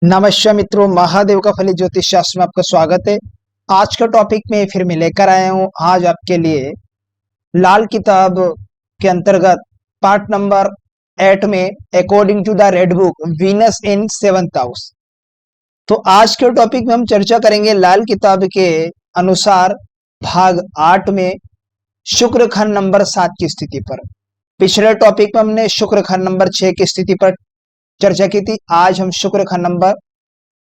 नमस्कार मित्रों, महादेव का फली ज्योतिष शास्त्र में आपका स्वागत है। आज का टॉपिक में फिर मैं लेकर आया हूं आज आपके लिए लाल किताब के अंतर्गत पार्ट नंबर 8 में according to the red book Venus in 7th house. तो आज के टॉपिक में हम चर्चा करेंगे लाल किताब के अनुसार भाग 8 में शुक्र खंड नंबर 7 की स्थिति पर। पिछले टॉपिक में हमने शुक्र खंड नंबर 6 की स्थिति पर चर्चा की थी। आज हम शुक्र खंड नंबर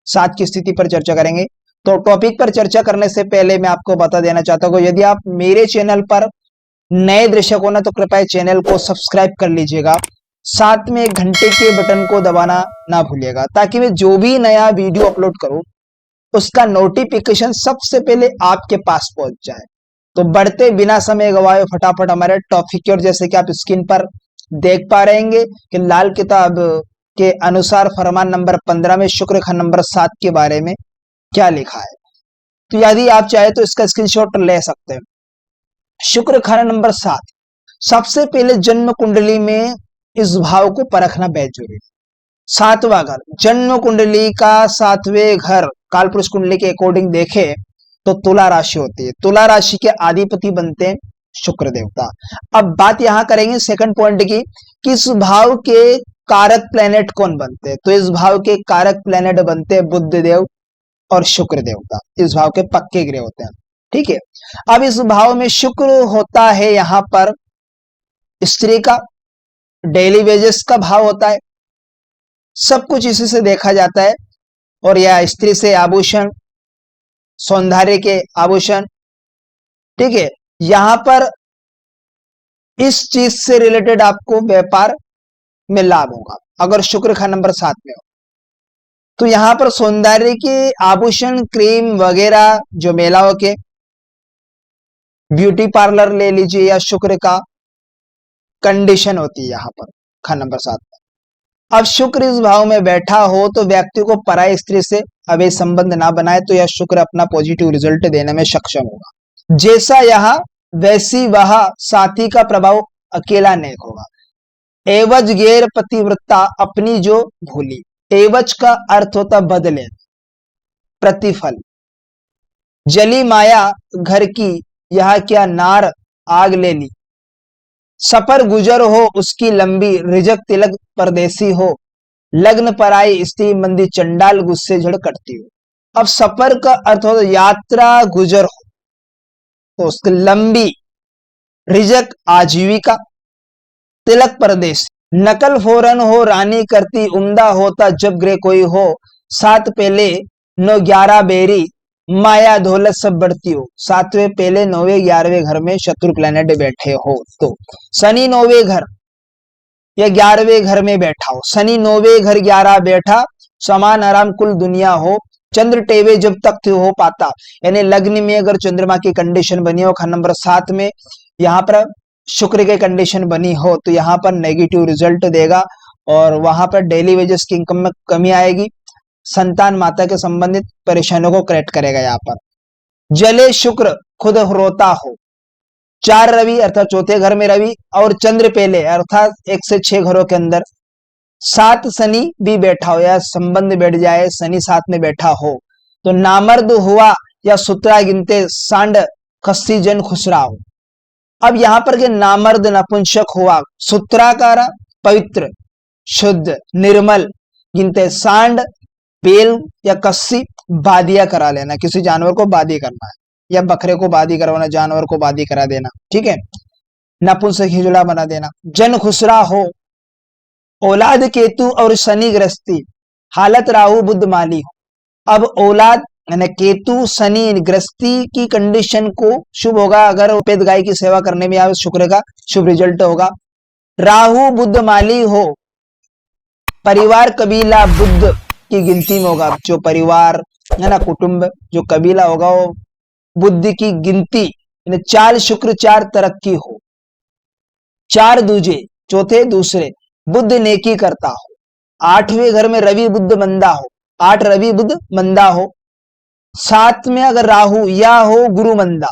7 की स्थिति पर चर्चा करेंगे। तो टॉपिक पर चर्चा करने से पहले मैं आपको बता देना चाहता हूँ, यदि आप मेरे चैनल पर नए दर्शक हो ना तो कृपया चैनल को सब्सक्राइब कर लीजिएगा, साथ में घंटे के बटन को दबाना ना भूलिएगा, ताकि मैं जो भी नया वीडियो अपलोड करूं उसका नोटिफिकेशन सबसे पहले आपके पास पहुंच जाए। तो बढ़ते बिना समय गवाए फटाफट हमारे टॉपिक की ओर। जैसे कि आप स्क्रीन पर देख पा रहेंगे कि लाल किताब के अनुसार फरमान नंबर 15 में शुक्र खंड नंबर 7 के बारे में क्या लिखा है। तो यदि आप चाहे तो इसका स्क्रीनशॉट ले सकते हैं। शुक्र खंड नंबर 7, सबसे पहले जन्म कुंडली में इस भाव को परखना बेहद जरूरी है। 7वां घर, जन्म कुंडली का 7वें घर काल पुरुष कुंडली के अकॉर्डिंग देखे तो तुला राशि होती है। तुला राशि के अधिपति बनते हैं शुक्र देवता। अब बात यहां करेंगे सेकंड पॉइंट की कि इस भाव के कारक प्लेनेट कौन बनते हैं। तो इस भाव के कारक प्लेनेट बनते हैं बुध देव और शुक्र देवता। इस भाव के पक्के ग्रह होते हैं, ठीक है। अब इस भाव में शुक्र होता है यहां पर स्त्री का, डेली वेजेस का भाव होता है, सब कुछ इसी से देखा जाता है। और यह स्त्री से आभूषण, सौंदर्य के आभूषण, ठीक है। यहां पर इस चीज से रिलेटेड आपको व्यापार में लाभ होगा अगर शुक्र खंड नंबर 7 में हो। तो यहां पर सौंदर्य के आभूषण, क्रीम वगैरह जो महिलाओं के ब्यूटी पार्लर ले लीजिए या शुक्र का कंडीशन होती है यहां पर खंड नंबर 7 में। अब शुक्र इस भाव में बैठा हो तो व्यक्ति को पराई स्त्री से अवैध संबंध ना बनाए तो यह शुक्र अपना पॉजिटिव रिजल्ट देने में सक्षम होगा। जैसा यहां वैसी वह साथी का प्रभाव अकेला नहीं होगा। एवज गैर पतिव्रता अपनी जो भूली। एवज का अर्थ होता बदले, प्रतिफल। जली माया घर की यह क्या नार आग ले ली। सफर गुजर हो उसकी लंबी, रिजक तिलक परदेसी हो। लग्न पराई स्त्री मंदी, चंडाल गुस्से झड़ कटती हो। अब सफर का अर्थ होता यात्रा गुजर हो तो उसकी लंबी, रिजक आजीविका, तिलक परदेश। नकल फौरन हो रानी करती, उम्दा होता जब ग्रह कोई हो। 7 पहले 9 11 बेरी, माया दौलत सब बढ़ती हो। 7वें पहले 9वें 11वें घर में शत्रु प्लैनेट बैठे हो तो शनि 9वें घर या 11वें घर में बैठा हो। शनि 9वें घर 11 बैठा, समान आराम कुल दुनिया हो। चंद्र टेवे जब तक हो पाता, यानी लग्न में अगर चंद्रमा की कंडीशन बनी हो खंड नंबर 7 में, यहाँ पर शुक्र की कंडीशन बनी हो तो यहाँ पर नेगेटिव रिजल्ट देगा और वहां पर डेली वेजेस की इनकम में कमी आएगी। संतान माता के संबंधित परेशानियों को करेक्ट करेगा। यहाँ पर जले शुक्र खुद रोता हो। 4 रवि अर्थात चौथे घर में रवि और चंद्र पहले अर्थात 1 से 6 घरों के अंदर। 7 शनि भी बैठा हो या संबंध बैठ जाए, शनि 7 में बैठा हो तो नामर्द हुआ या सुतरा गिनते, सांड खस्सी जन खुसरा हो। अब यहां पर के नामर्द नपुंसक हुआ, सूत्राकारा पवित्र शुद्ध निर्मल गिनते, सांड बेल या कस्सी बादिया करा लेना, किसी जानवर को बादी करना है या बकरे को बादी करवाना, जानवर को बादी करा देना, ठीक है। नपुंसक हिजड़ा बना देना। जन खुसरा हो, औलाद केतु और शनि ग्रस्ती, हालत राहु बुध माली हो। अब औलाद यानी केतु शनि ग्रस्ती की कंडीशन को शुभ होगा अगर सफेद गाय की सेवा करने में शुक्र का शुभ रिजल्ट होगा। राहु बुध माली हो, परिवार कबीला बुद्ध की गिनती में होगा। जो परिवार है ना, कुटुंब, जो कबीला होगा वो बुद्ध की गिनती। 4 शुक्र 4 तरक्की हो। 4 दूजे चौथे दूसरे, बुद्ध नेकी करता हो। 8वें घर में रवि बुद्ध मंदा हो, 8 रवि बुद्ध मंदा हो। 7 में अगर राहु या हो गुरु मंदा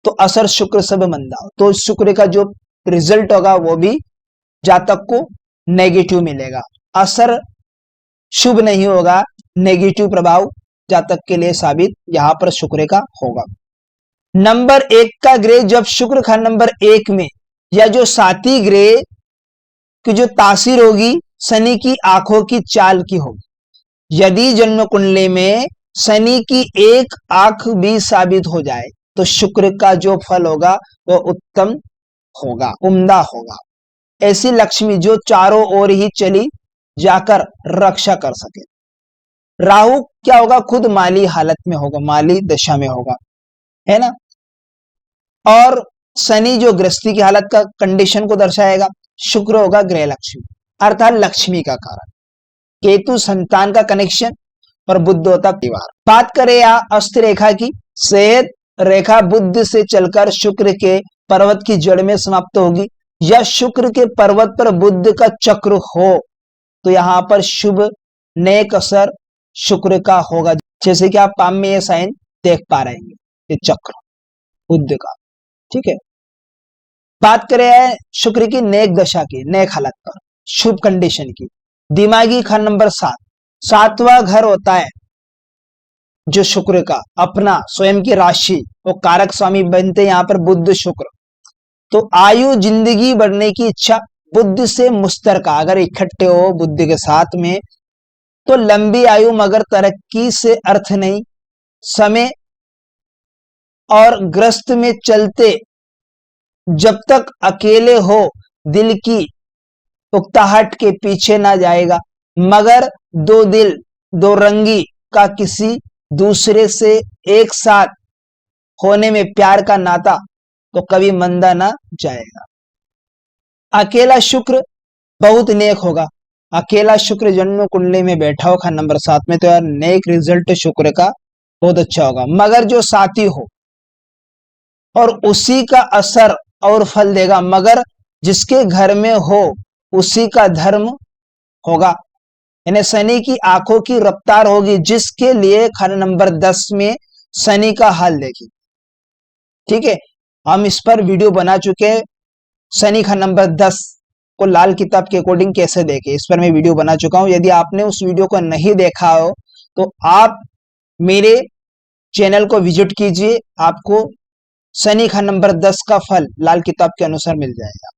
तो असर शुक्र सब मंदा हो तो शुक्र का जो रिजल्ट होगा वो भी जातक को नेगेटिव मिलेगा। असर शुभ नहीं होगा नेगेटिव प्रभाव जातक के लिए साबित यहां पर शुक्र का होगा। नंबर 1 का ग्रह जब शुक्र खान नंबर 1 में या जो साथी ग्रह की जो तासीर होगी शनि की आंखों की चाल की होगी। यदि जन्म कुंडली में शनि की एक आंख भी साबित हो जाए तो शुक्र का जो फल होगा वो उत्तम होगा, उम्दा होगा। ऐसी लक्ष्मी जो चारों ओर ही चली जाकर रक्षा कर सके। राहु क्या होगा, खुद माली हालत में होगा, माली दशा में होगा, है ना। और शनि जो गृहस्थी की हालत का कंडीशन को दर्शाएगा। शुक्र होगा गृह लक्ष्मी अर्थात लक्ष्मी का कारण। केतु संतान का कनेक्शन और बुध होता परिवार। बात करें या अस्त रेखा की, सेहत रेखा बुध से चलकर शुक्र के पर्वत की जड़ में समाप्त होगी या शुक्र के पर्वत पर बुध का चक्र हो तो यहां पर शुभ नेक असर शुक्र का होगा। जैसे कि आप पाम में ये साइन देख पा रहे हैं, ये चक्र बुध का, ठीक है। बात करें शुक्र की नेक दशा की, नेक हालत पर, शुभ कंडीशन की, दिमागी खंड नंबर 7, 7वां घर होता है जो शुक्र का अपना स्वयं की राशि, वो कारक स्वामी बनते यहां पर बुध शुक्र। तो आयु जिंदगी बढ़ने की इच्छा बुध से मुश्तरका अगर इकट्ठे हो बुध के साथ में तो लंबी आयु मगर तरक्की से अर्थ नहीं। समय और ग्रस्त में चलते जब तक अकेले हो दिल की उकताहट के पीछे ना जाएगा, मगर दो दिल दो रंगी का किसी दूसरे से एक साथ होने में प्यार का नाता तो कभी मंदा ना जाएगा। अकेला शुक्र बहुत नेक होगा। अकेला शुक्र जन्म कुंडली में बैठा हो खान नंबर 7 में तो यार नेक रिजल्ट शुक्र का बहुत अच्छा होगा। मगर जो साथी हो और उसी का असर और फल देगा, मगर जिसके घर में हो उसी का धर्म होगा। यानी शनि की आंखों की रफ्तार होगी जिसके लिए खाना नंबर 10 में शनि का हाल देखिए, ठीक है। हम इस पर वीडियो बना चुके हैं, शनि खाना नंबर 10 को लाल किताब के अकॉर्डिंग कैसे देखें, इस पर मैं वीडियो बना चुका हूं। यदि आपने उस वीडियो को नहीं देखा हो तो आप मेरे चैनल को विजिट कीजिए, आपको शनि खान नंबर 10 का फल लाल किताब के अनुसार मिल जाएगा।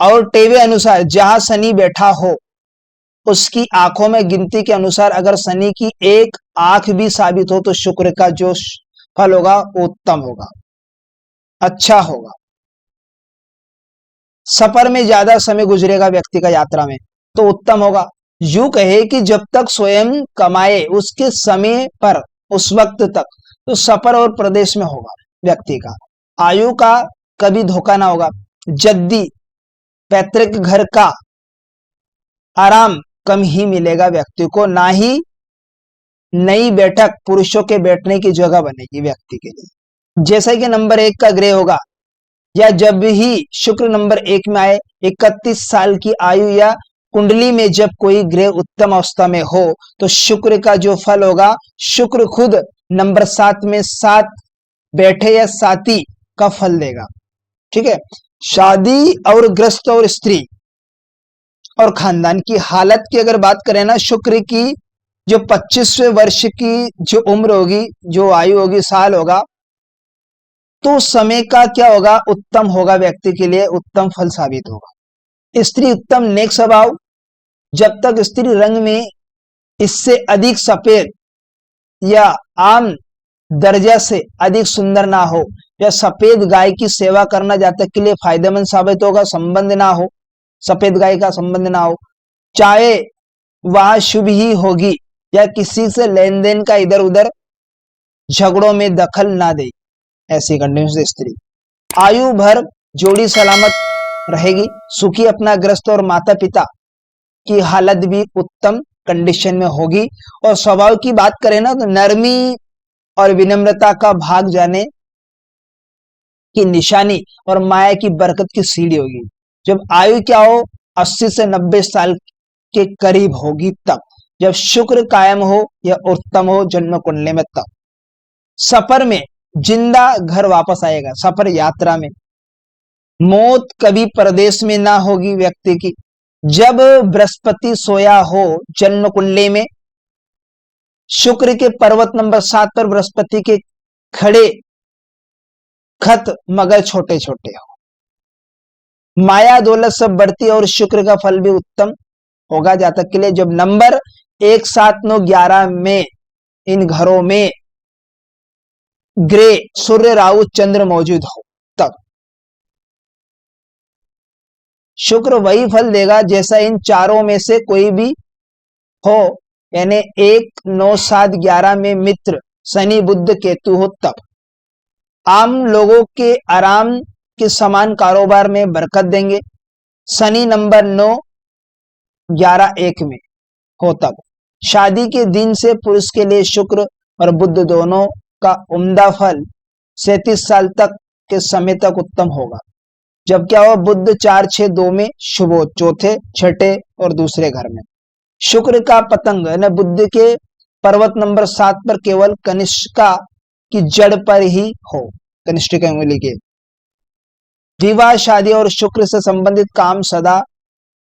और टेवे अनुसार जहां शनि बैठा हो उसकी आंखों में गिनती के अनुसार अगर शनि की एक आंख भी साबित हो तो शुक्र का जो फल होगा वो उत्तम होगा, अच्छा होगा। सफर में ज्यादा समय गुजरेगा व्यक्ति का यात्रा में तो उत्तम होगा। यूं कहे कि जब तक स्वयं कमाए उसके समय पर उस वक्त तक तो सफर और प्रदेश में होगा व्यक्ति का। आयु का कभी धोखा ना होगा। जद्दी पैतृक घर का आराम कम ही मिलेगा व्यक्ति को, ना ही नई बैठक पुरुषों के बैठने की जगह बनेगी व्यक्ति के लिए। जैसा कि नंबर 1 का ग्रह होगा या जब ही शुक्र नंबर 1 में आए 31 साल की आयु या कुंडली में जब कोई ग्रह उत्तम अवस्था में हो तो शुक्र का जो फल होगा, शुक्र खुद नंबर 7 में 7 बैठे या साथी का फल देगा, ठीक है। शादी और ग्रस्त और स्त्री और खानदान की हालत की अगर बात करें ना, शुक्र की जो 25वें वर्ष की जो उम्र होगी, जो आयु होगी, साल होगा, तो समय का क्या होगा, उत्तम होगा, व्यक्ति के लिए उत्तम फल साबित होगा। स्त्री उत्तम नेक स्वभाव, जब तक स्त्री रंग में इससे अधिक सफेद या आम दर्जा से अधिक सुंदर ना हो या सफेद गाय की सेवा करना जातक के लिए फायदेमंद साबित होगा। संबंध ना हो, सफेद गाय का संबंध ना हो, चाहे वह शुभ ही होगी या किसी से लेन देन का इधर उधर झगड़ों में दखल ना दे, ऐसी कंडीशन से स्त्री। आयु भर जोड़ी सलामत रहेगी, सुखी अपना ग्रस्त और माता पिता की हालत भी उत्तम कंडीशन में होगी। और स्वभाव की बात करें ना तो नरमी और विनम्रता का भाग जाने की निशानी और माया की बरकत की सीढ़ी होगी। जब आयु क्या हो 80 से 90 साल के करीब होगी तब, जब शुक्र कायम हो या उत्तम हो जन्म कुंडली में तब। सफर में जिंदा घर वापस आएगा, सफर यात्रा में। मौत कभी परदेश में ना होगी व्यक्ति की। जब बृहस्पति सोया हो जन्म कुंडली में शुक्र के पर्वत नंबर 7 पर बृहस्पति के खड़े खत मगर छोटे छोटे हो, माया दौलत सब बढ़ती और शुक्र का फल भी उत्तम होगा जातक के लिए। जब नंबर 1, 7, 9, 11 में इन घरों में ग्रह सूर्य राहु चंद्र मौजूद हो तब शुक्र वही फल देगा जैसा इन चारों में से कोई भी हो, यानी 1, 9, 7, 11 में मित्र शनि बुध केतु हो तब आम लोगों के आराम के समान कारोबार में बरकत देंगे। शनि नंबर 9, 11, 1 में हो तब शादी के दिन से पुरुष के लिए शुक्र और बुध दोनों का उम्दा फल 37 साल तक के समय तक उत्तम होगा। जब क्या हो, बुध 4, 6, 2 में शुभ हो, चौथे, छठे और दूसरे घर में। शुक्र का पतंग न बुध के पर्वत नंबर 7 पर केवल कनिष्का की जड़ पर ही हो, कनिष्ठिका अंगुली के। विवाह, शादी और शुक्र से संबंधित काम सदा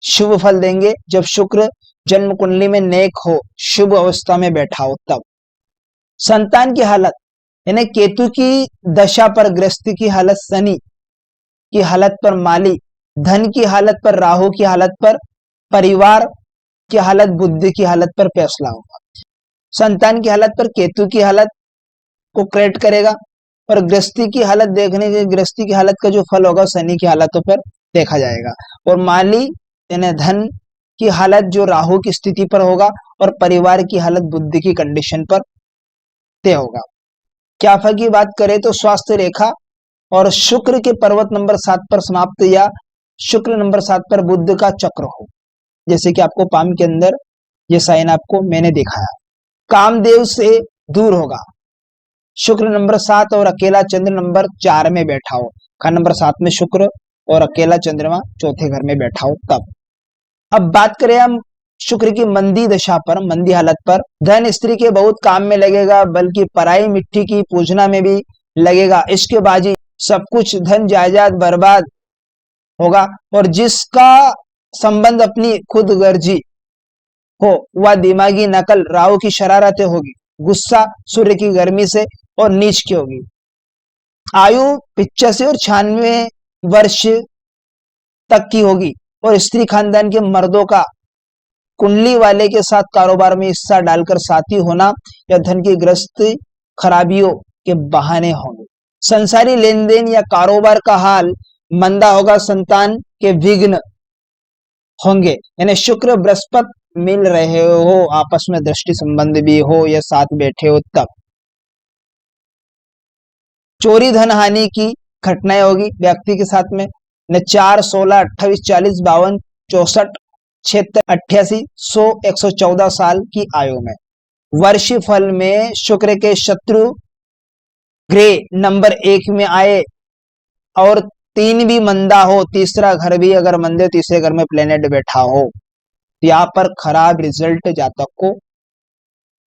शुभ फल देंगे। जब शुक्र जन्म कुंडली में नेक हो, शुभ अवस्था में बैठा हो तब संतान की हालत, यानी केतु की दशा पर गृहस्थी की हालत, शनि की हालत पर माली, धन की हालत पर राहु की हालत पर, परिवार की हालत बुद्धि की हालत पर फैसला होगा। संतान की हालत पर केतु की हालत को क्रिएट करेगा और गृहस्थी की हालत देखने के गृहस्थी की हालत का जो फल होगा शनि की हालतों पर देखा जाएगा। और माली यानी धन की हालत जो राहु की स्थिति पर होगा और परिवार की हालत बुद्धि की कंडीशन पर तय होगा। क्याफा की बात करें तो स्वास्थ्य रेखा और शुक्र के पर्वत नंबर 7 पर समाप्त या शुक्र नंबर 7 पर बुध का चक्र हो, जैसे कि आपको पाम के अंदर ये साइन आपको मैंने दिखाया। कामदेव से दूर होगा, शुक्र नंबर 7 और अकेला चंद्र नंबर 4 में बैठा हो, खंड नंबर 7 में शुक्र और अकेला चंद्रमा चौथे घर में बैठा हो तब। अब बात करें हम शुक्र की मंदी दशा पर, मंदी हालत पर, धन स्त्री के बहुत काम में लगेगा, बल्कि पराई मिट्टी की पूजना में भी लगेगा। इसके बाजी सब कुछ धन जायदाद बर्बाद होगा और जिसका संबंध अपनी खुद गर्जी हो वह दिमागी नकल राहु की शरारतें होगी, गुस्सा सूर्य की गर्मी से और नीच की होगी। आयु 85 और 96 वर्ष तक की होगी और स्त्री खानदान के मर्दों का कुंडली वाले के साथ कारोबार में हिस्सा डालकर साथी होना या धन की ग्रस्त खराबियों के बहाने होंगे। संसारी लेन देन या कारोबार का हाल मंदा होगा, संतान के विघ्न होंगे, यानी शुक्र बृहस्पति मिल रहे हो, आपस में दृष्टि संबंध भी हो या साथ बैठे हो तब चोरी धन हानि की घटनाएं होगी व्यक्ति के साथ में। न 4, 16, 28, 40, 52, 64, 76, 88, 100, 114 साल की आयु में। वर्षी फल में शुक्र के शत्रु ग्रह नंबर 1 में आए और 3 भी मंदा हो, तीसरा घर भी अगर मंदे, तीसरे घर में प्लेनेट बैठा हो, यहाँ पर खराब रिजल्ट जातक को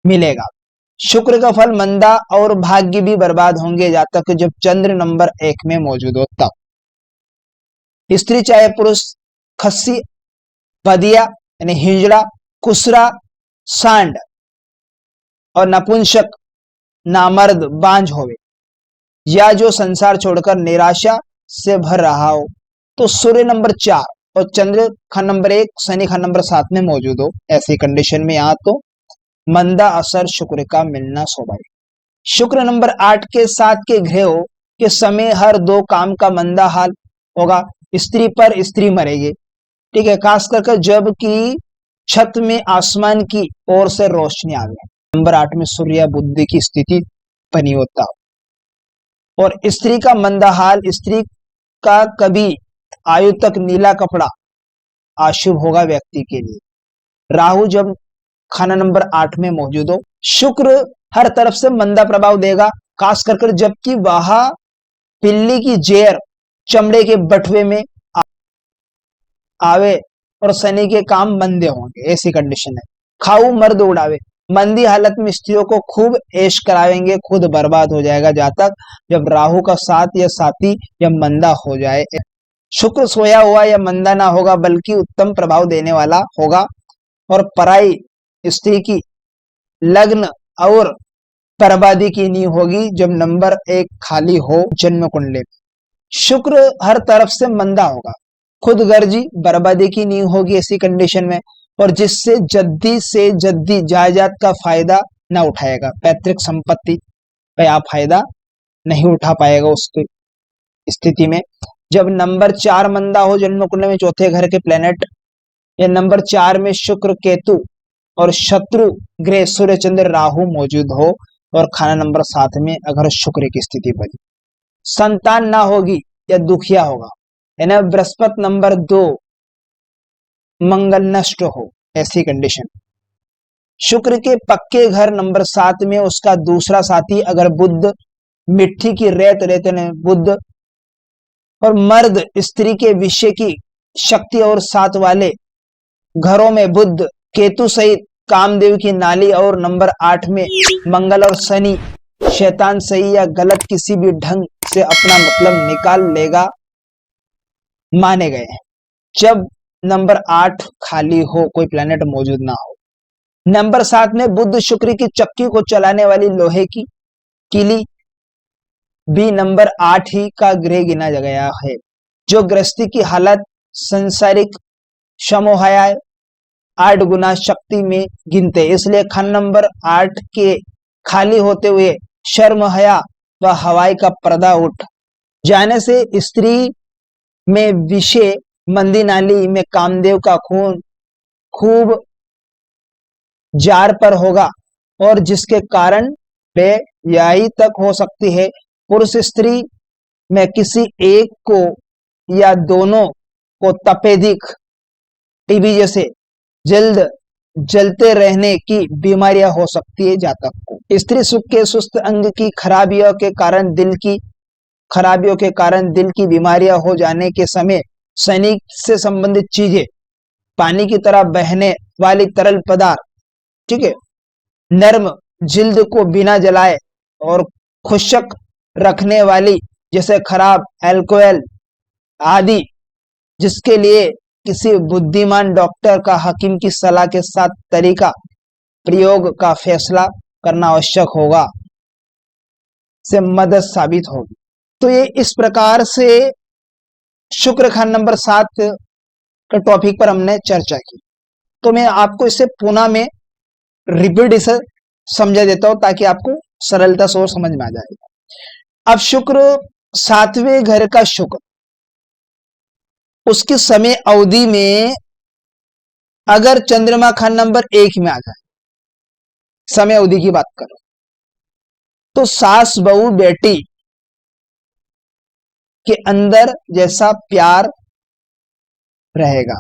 मिलेगा। शुक्र का फल मंदा और भाग्य भी बर्बाद होंगे जातक जब चंद्र नंबर 1 में मौजूद हो तब। स्त्री चाहे पुरुष खस्सी, बदिया यानी हिजड़ा, कुसरा, सांड और नपुंसक, नामर्द, बांझ होवे या जो संसार छोड़कर निराशा से भर रहा हो, तो सूर्य नंबर 4 और चंद्र खंड नंबर 1, शनि खंड नंबर 7 में मौजूद हो, ऐसी कंडीशन में यहाँ तो मंदा असर शुक्र का मिलना स्वाभाविक। शुक्र नंबर 8 के 7 के ग्रहों के समय हर 2 काम का मंदा हाल होगा। स्त्री पर स्त्री मरेगी, ठीक है, खास करके जब कि छत में आसमान की ओर से रोशनी आ गई। नंबर 8 में सूर्य बुद्धि की स्थिति बनी होता और स्त्री का मंदा हाल, स्त्री का कभी आयु तक नीला कपड़ा अशुभ होगा व्यक्ति के लिए। राहु जब खाना नंबर 8 में मौजूद हो, शुक्र हर तरफ से मंदा प्रभाव देगा, खास कर जबकि वह पिल्ली की जेर चमड़े के बटवे में आवे और शनि के काम मंदे होंगे, ऐसी कंडीशन है। खाऊ मर्द उड़ावे, मंदी हालत में स्त्रियों को खूब ऐश करावेंगे, खुद बर्बाद हो जाएगा जातक जब राहु का साथ या साथी या मंदा हो जाए। शुक्र सोया हुआ या मंदा ना होगा, बल्कि उत्तम प्रभाव देने वाला होगा और पराई स्त्री की लग्न और बर्बादी की नींव होगी जब नंबर 1 खाली हो जन्म कुंडली में। शुक्र हर तरफ से मंदा होगा, खुदगर्जी बर्बादी की नींव होगी ऐसी कंडीशन में, और जिससे जल्दी से जल्दी जायदाद का फायदा ना उठाएगा। पैतृक संपत्ति पे आप फायदा नहीं उठा पाएगा उसकी स्थिति में। जब नंबर 4 मंदा हो जन्म कुंडली में, चौथे घर के प्लेनेट, या नंबर 4 में शुक्र केतु और शत्रु ग्रह सूर्य चंद्र राहु मौजूद हो, और खाना नंबर 7 में अगर शुक्र की स्थिति बनी, संतान ना होगी या दुखिया होगा, यानी बृहस्पति नंबर 2 मंगल नष्ट हो ऐसी कंडीशन। शुक्र के पक्के घर नंबर 7 में उसका दूसरा साथी अगर बुध, मिट्टी की रेत रहते ने बुध, और मर्द स्त्री के विषय की शक्ति और साथ वाले घरों में बुध केतु सहित कामदेव की नाली, और नंबर 8 में मंगल और शनि शैतान सही या गलत किसी भी ढंग से अपना मतलब निकाल लेगा माने गए हैं। जब नंबर 8 खाली हो, कोई प्लेनेट मौजूद ना हो। नंबर 7 में बुध शुक्र की चक्की को चलाने वाली लोहे की कीली भी नंबर 8 ही का ग्रह गिना गया है, जो गृहस्थी की हालत संसारिक समोहया 8 गुना शक्ति में गिनते, इसलिए खान नंबर 8 के खाली होते हुए शर्म हया व हवाई का पर्दा उठ जाने से स्त्री में विषय मंदी नाली में कामदेव का खून खूब जार पर होगा, और जिसके कारण बेयाई तक हो सकती है। पुरुष स्त्री में किसी एक को या दोनों को तपेदिक टीबी जैसे जल्द जलते रहने की बीमारियां हो सकती है जातक को। स्त्री सुख के सुस्त अंग की खराबियों के कारण दिल की बीमारियां हो जाने के समय शनि से संबंधित चीजें, पानी की तरह बहने वाली तरल पदार्थ, ठीक है, नर्म जिल्द को बिना जलाए और खुशक रखने वाली जैसे खराब अल्कोहल आदि, जिसके लिए किसी बुद्धिमान डॉक्टर का हकीम की सलाह के साथ तरीका प्रयोग का फैसला करना आवश्यक होगा, से मदद साबित होगी। तो ये इस प्रकार से शुक्र खान नंबर 7 के टॉपिक पर हमने चर्चा की। तो मैं आपको इसे पुनः में रिपीट इसे समझा देता हूं ताकि आपको सरलता से और समझ में आ जाएगा। अब शुक्र 7वें घर का शुक्र, उसकी समय अवधि में अगर चंद्रमा खान नंबर 1 में आ जाए, समय अवधि की बात करो, तो सास बहू बेटी के अंदर जैसा प्यार रहेगा,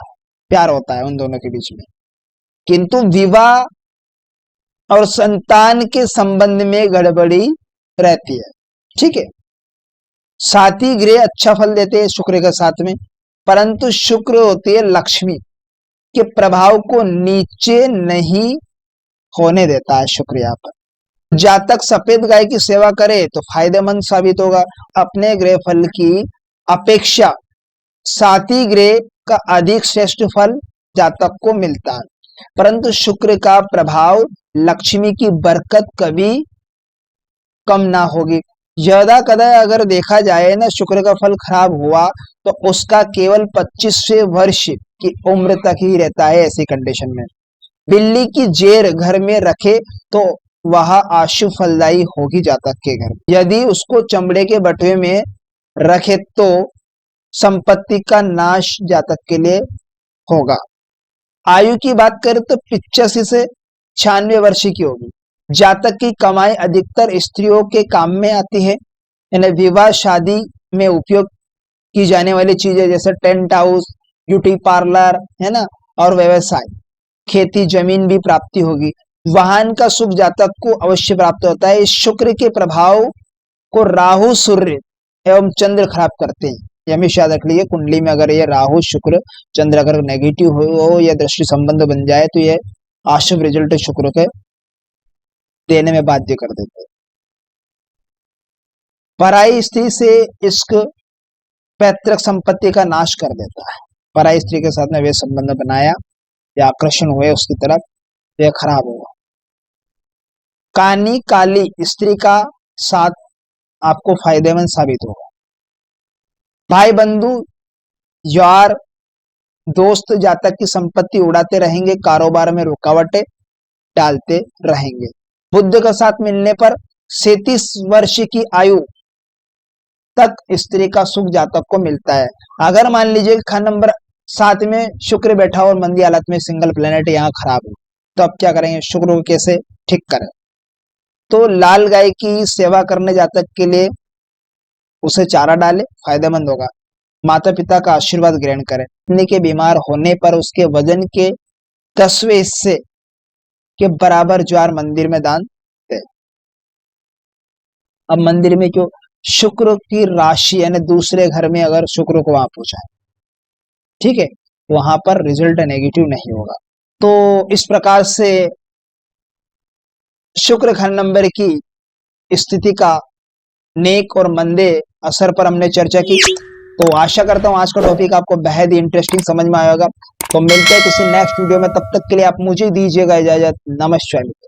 प्यार होता है उन दोनों के बीच में, किंतु विवाह और संतान के संबंध में गड़बड़ी रहती है। ठीक है, साथी ग्रह अच्छा फल देते हैं शुक्र के साथ में, परंतु शुक्र होती है लक्ष्मी के प्रभाव को नीचे नहीं होने देता है शुक्र। यहाँ पर जातक सफेद गाय की सेवा करे तो फायदेमंद साबित होगा। अपने ग्रह फल की अपेक्षा साथी ग्रह का अधिक श्रेष्ठ फल जातक को मिलता है, परंतु शुक्र का प्रभाव लक्ष्मी की बरकत कभी कम ना होगी। ज्यादा कदा अगर देखा जाए ना शुक्र का फल खराब हुआ तो उसका केवल 25वें वर्ष की उम्र तक ही रहता है। ऐसी कंडीशन में बिल्ली की जेर घर में रखे तो वह आशु फलदायी होगी जातक के घर। यदि उसको चमड़े के बटुए में रखे तो संपत्ति का नाश जातक के लिए होगा। आयु की बात करें तो 85 से 96 वर्ष की होगी। जातक की कमाई अधिकतर स्त्रियों के काम में आती है, यानी विवाह शादी में उपयोग की जाने वाली चीजें जैसे टेंट हाउस, ब्यूटी पार्लर, है ना, और व्यवसाय, खेती जमीन भी प्राप्ति होगी। वाहन का सुख जातक को अवश्य प्राप्त होता है। इस शुक्र के प्रभाव को राहु सूर्य एवं चंद्र खराब करते हैं, ये हमेशा याद रख लीजिए। कुंडली में अगर ये राहु शुक्र चंद्र अगर नेगेटिव हो या दृष्टि संबंध बन जाए तो ये अशुभ रिजल्ट शुक्र के देने में बाध्य कर देते हैं। पराई स्त्री से इश्क पैतृक संपत्ति का नाश कर देता है। पराई स्त्री के साथ में वे संबंध बनाया या आकर्षण हुए उसकी तरफ, यह खराब होगा। कानी काली स्त्री का साथ आपको फायदेमंद साबित होगा। भाई बंधु, यार, दोस्त जातक की संपत्ति उड़ाते रहेंगे, कारोबार में रुकावटें डालते रहेंगे। बुध का साथ मिलने पर 37 वर्ष की आयु तक स्त्री का सुख जातक को मिलता है। अगर मान लीजिए खान नंबर 7 में शुक्र बैठा और मंदी हालत में सिंगल प्लेनेट यहाँ खराब है, तो अब क्या करेंगे? शुक्र को कैसे ठीक करें? तो लाल गाय की सेवा करने जातक के लिए उसे चारा डाले, फायदेमंद होगा। माता पिता का आशीर्वाद ग्रहण करें। पत्नी के बीमार होने पर उसके वजन के 10वें हिस्से के बराबर ज्वार मंदिर में दान दे। अब मंदिर में क्यों? शुक्र की राशि यानी दूसरे घर में अगर शुक्र को वहां पूछा, ठीक है, वहां पर रिजल्ट नेगेटिव नहीं होगा। तो इस प्रकार से शुक्र खंड नंबर की स्थिति का नेक और मंदे असर पर हमने चर्चा की। तो आशा करता हूं आज का टॉपिक आपको बेहद ही इंटरेस्टिंग समझ में आएगा। तो मिलते हैं किसी नेक्स्ट वीडियो में, तब तक के लिए आप मुझे दीजिएगा इजाजत। नमस्कार।